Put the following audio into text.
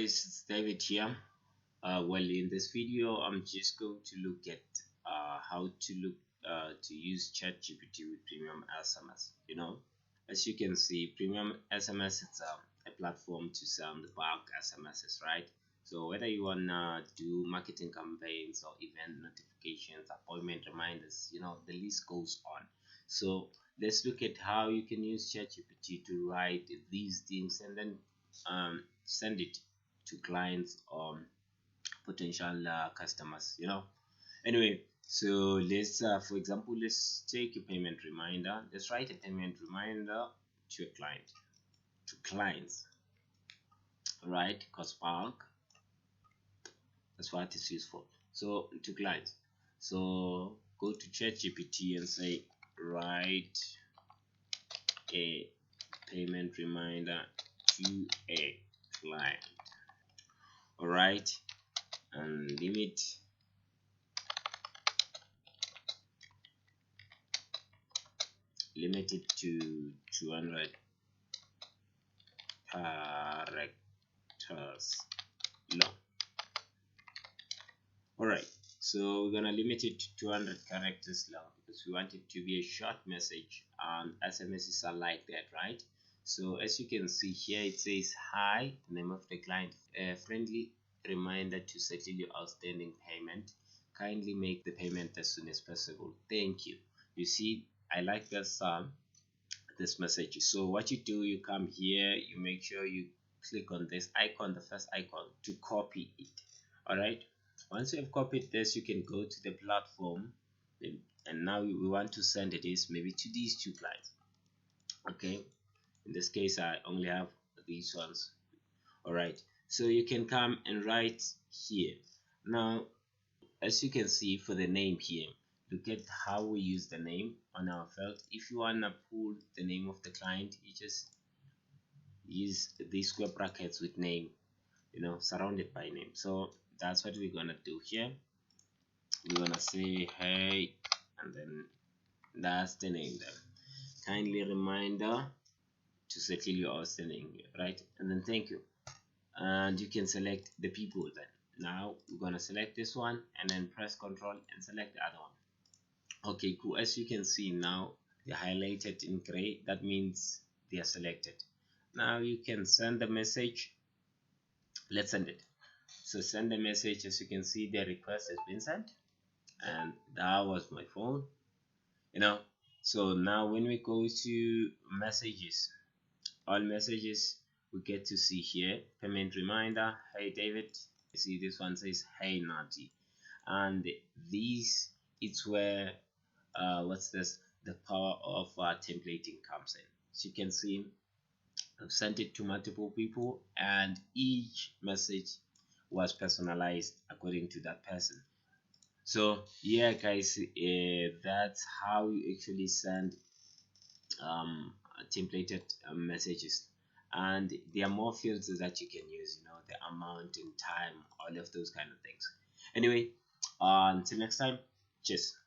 guys, it's David here. Well, in this video I'm just going to look at how to use ChatGPT with Premium SMS. As you can see, Premium SMS is a platform to send bulk SMSs, right? So whether you wanna do marketing campaigns or event notifications, appointment reminders, the list goes on. So let's look at how you can use ChatGPT to write these things and then send it to clients or potential customers. Anyway, so let's for example, let's take a payment reminder. Let's write a payment reminder to a clients, right? Because bulk, that's what it's used for. So to clients, so go to ChatGPT and say write a payment reminder to a client. All right, and limit it to 200 characters long. All right, so we're gonna limit it to 200 characters long because we want it to be a short message, and SMSs are like that, right? So as you can see here, it says, hi, the name of the client, a friendly reminder to settle your outstanding payment. Kindly make the payment as soon as possible. Thank you. You see, I like this message. So what you do, you come here, you make sure you click on this icon, the first icon, to copy it. All right, once you have copied this, you can go to the platform, and now we want to send this maybe to these two clients. Okay, in this case I only have these ones. All right, so you can come and write here. Now as you can see, for the name here, look at how we use the name on our field. If you want to pull the name of the client, you just use these square brackets with name, surrounded by name. So that's what we're gonna do here. We're gonna say hey, and then that's the name there. Kindly reminder to settle your outstanding, right? And then thank you, and you can select the people. Then now we're gonna select this one and then press Control and select the other one. Okay, cool. As you can see, now they're highlighted in gray. That means they are selected. Now you can send the message. Let's send it. So send the message. As you can see, the request has been sent, and that was my phone. So now when we go to messages, all messages, we get to see here payment reminder, hey David. You see this one says hey Nati, and these, it's where what's this, the power of templating comes in. So you can see I've sent it to multiple people, and each message was personalized according to that person. So yeah guys, that's how you actually send templated messages, and there are more fields that you can use, the amount and time, all of those kind of things. Anyway, until next time, cheers.